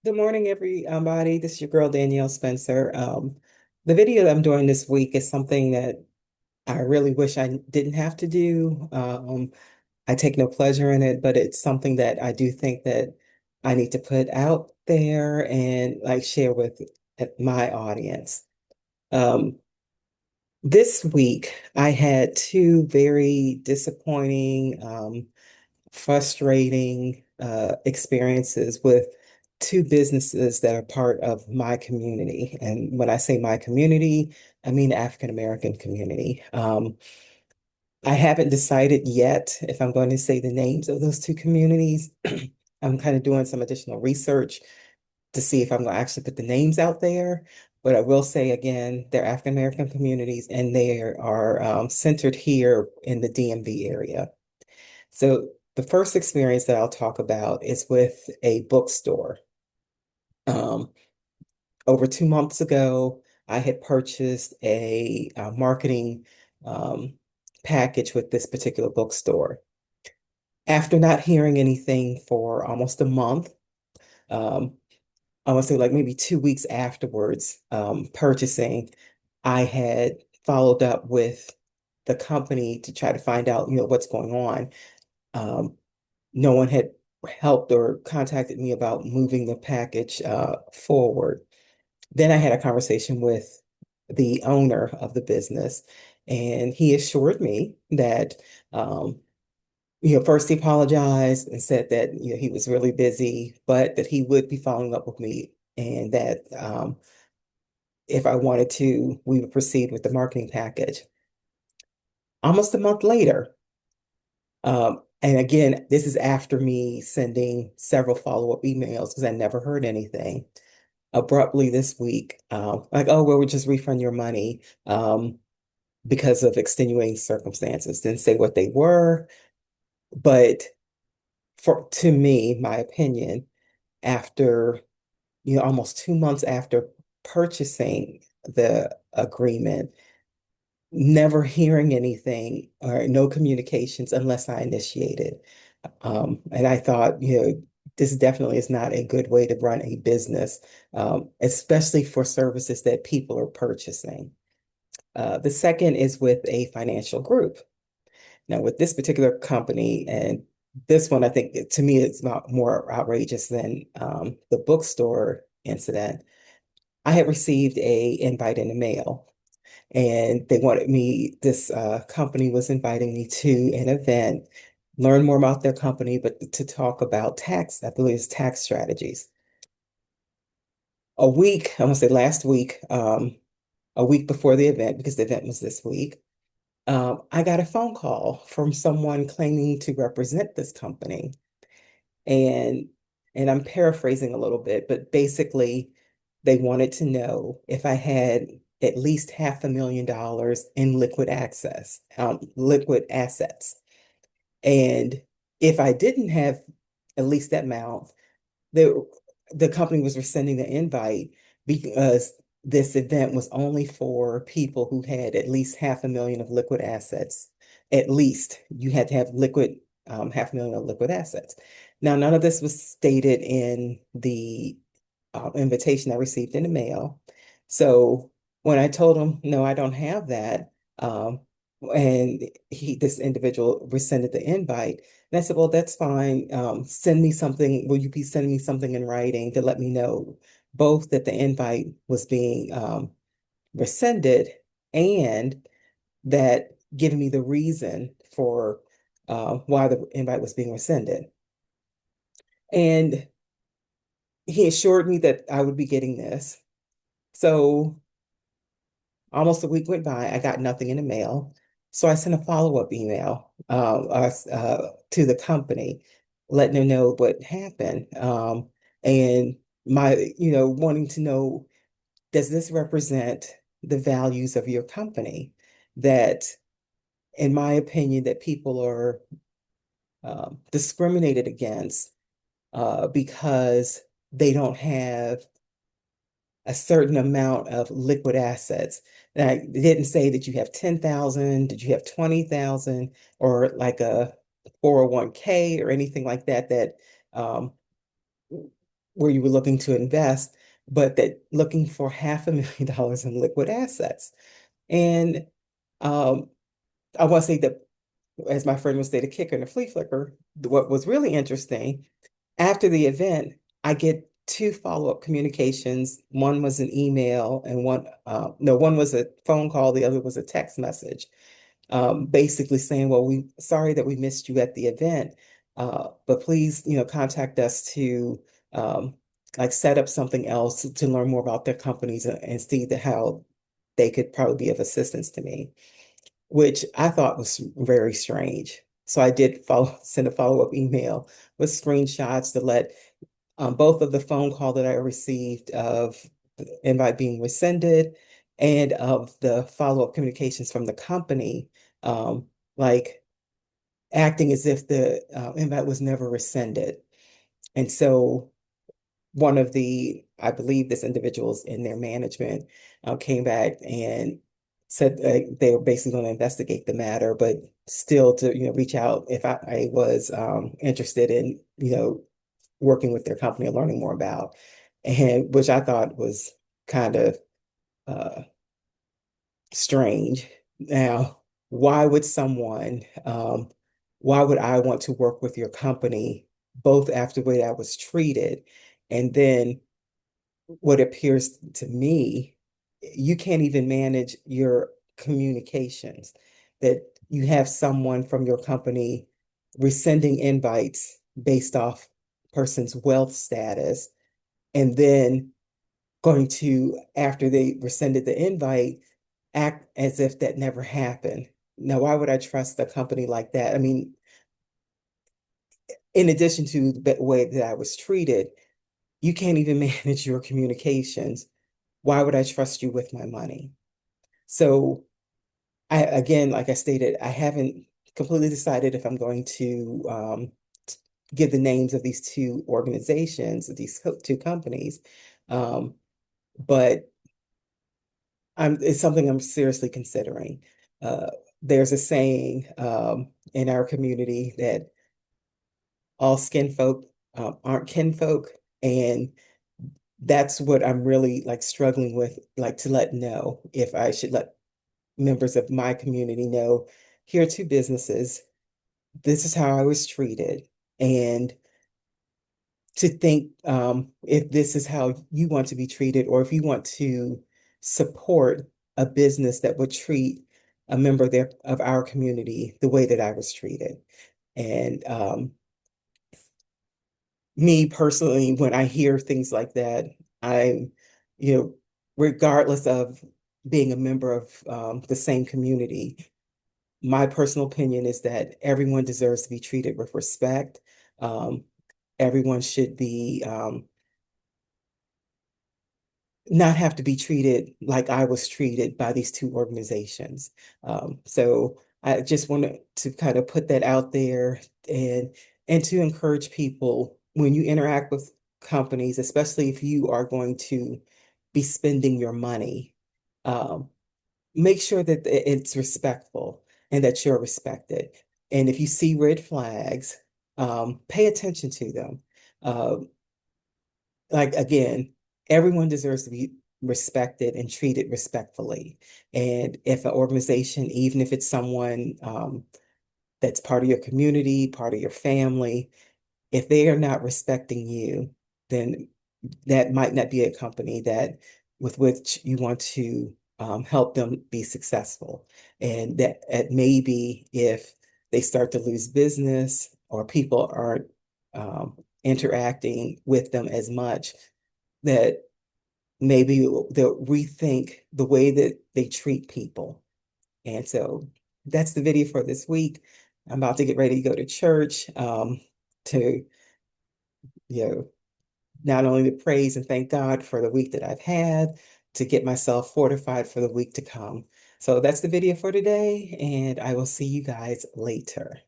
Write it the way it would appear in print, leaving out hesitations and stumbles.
Good morning, everybody. This is your girl, Danielle Spencer. The video that I'm doing this week is something that I really wish I didn't have to do. I take no pleasure in it, but it's something that I do think that I need to put out there and like share with my audience. Um, this week, I had two very disappointing, frustrating experiences with two businesses that are part of my community. And when I say my community, I mean the African American community. I haven't decided yet if I'm going to say the names of those two communities. I'm kind of doing some additional research to see if I'm going to actually put the names out there. But I will say again, they're African American communities and they are centered here in the DMV area. So the first experience that I'll talk about is with a bookstore. Um, over 2 months ago, I had purchased a marketing um, package with this particular bookstore. After not hearing anything for almost a month, um, I want to say like maybe 2 weeks afterwards, purchasing, I had followed up with the company to try to find out, what's going on. Um, no one had helped or contacted me about moving the package forward. Then I had a conversation with the owner of the business, and he assured me that, first he apologized and said that, he was really busy, but that he would be following up with me and that if I wanted to, we would proceed with the marketing package. Almost a month later, and again, this is after me sending several follow-up emails because I never heard anything. Abruptly this week, like, oh, well, we'll just refund your money because of extenuating circumstances. Didn't say what they were, but to me, my opinion, after, almost 2 months after purchasing the agreement, never hearing anything or no communications unless I initiated. And I thought, this definitely is not a good way to run a business, especially for services that people are purchasing. The second is with a financial group. Now, with this particular company, and this one, I think to me, it's not more outrageous than the bookstore incident. I had received a invite in the mail and they wanted me, this company was inviting me to an event, learn more about their company, but to talk about tax, I believe it's tax strategies. I want to say last week, a week before the event, because the event was this week, I got a phone call from someone claiming to represent this company. And and I'm paraphrasing a little bit, but basically they wanted to know if I had at least $500,000 in liquid assets. And if I didn't have at least that amount, the the company was rescinding the invite because this event was only for people who had at least 500,000 of liquid assets. At least you had to have half a million of liquid assets. Now, none of this was stated in the invitation I received in the mail. So when I told him, no, I don't have that, and this individual rescinded the invite, and I said, well, that's fine. Send me something. Will you be sending me something in writing to let me know both that the invite was being rescinded and that giving me the reason for why the invite was being rescinded. And he assured me that I would be getting this. So almost a week went by. I got nothing in the mail. So I sent a follow-up email to the company, letting them know what happened. And wanting to know, does this represent the values of your company? That, in my opinion, that people are discriminated against because they don't have a certain amount of liquid assets. Now, it didn't say that you have 10,000, did you have 20,000, or like a 401k or anything like that, that um, where you were looking to invest, but that looking for $500,000 in liquid assets. And um, I want to say that, as my friend would say, the kicker and the flea flicker, what was really interesting, after the event, I get two follow-up communications. One was an email and one was a phone call, the other was a text message, basically saying, well, we sorry that we missed you at the event, but please, contact us to um, like set up something else to learn more about their companies and see how they could probably be of assistance to me, which I thought was very strange. So I did send a follow-up email with screenshots to let both of the phone call that I received of the invite being rescinded and of the follow-up communications from the company, like acting as if the invite was never rescinded. And so I believe this individuals in their management came back and said they were basically going to investigate the matter, but still to, reach out if I was interested in, working with their company and learning more about, and which I thought was kind of uh, strange. Now, why would why would I want to work with your company both after the way I was treated, and then what appears to me, you can't even manage your communications, that you have someone from your company rescinding invites based off person's wealth status, and then going to, after they rescinded the invite, act as if that never happened. Now, why would I trust a company like that? I mean, in addition to the way that I was treated, you can't even manage your communications. Why would I trust you with my money? So again, like I stated, I haven't completely decided if I'm going to give the names of these two organizations, these two companies. Um, but it's something I'm seriously considering. Uh, there's a saying in our community that all skin folk aren't kinfolk, and that's what I'm really like struggling with, like to let know if I should let members of my community know, here are two businesses, this is how I was treated, and to think if this is how you want to be treated, or if you want to support a business that would treat a member of our community the way that I was treated. And me personally, when I hear things like that, I'm, you know, regardless of being a member of the same community, my personal opinion is that everyone deserves to be treated with respect. Um, Everyone should be not have to be treated like I was treated by these two organizations. So I just wanted to kind of put that out there, and to encourage people when you interact with companies, especially if you are going to be spending your money, um, make sure that it's respectful and that you're respected. And if you see red flags, pay attention to them. Uh, like again, everyone deserves to be respected and treated respectfully. And if an organization, even if it's someone that's part of your community, part of your family, if they are not respecting you, then that might not be a company that with which you want to help them be successful. And that maybe if they start to lose business or people aren't interacting with them as much, that maybe they'll rethink the way that they treat people. And so that's the video for this week. I'm about to get ready to go to church to, you know, not only to praise and thank God for the week that I've had, to get myself fortified for the week to come. So that's the video for today, and I will see you guys later.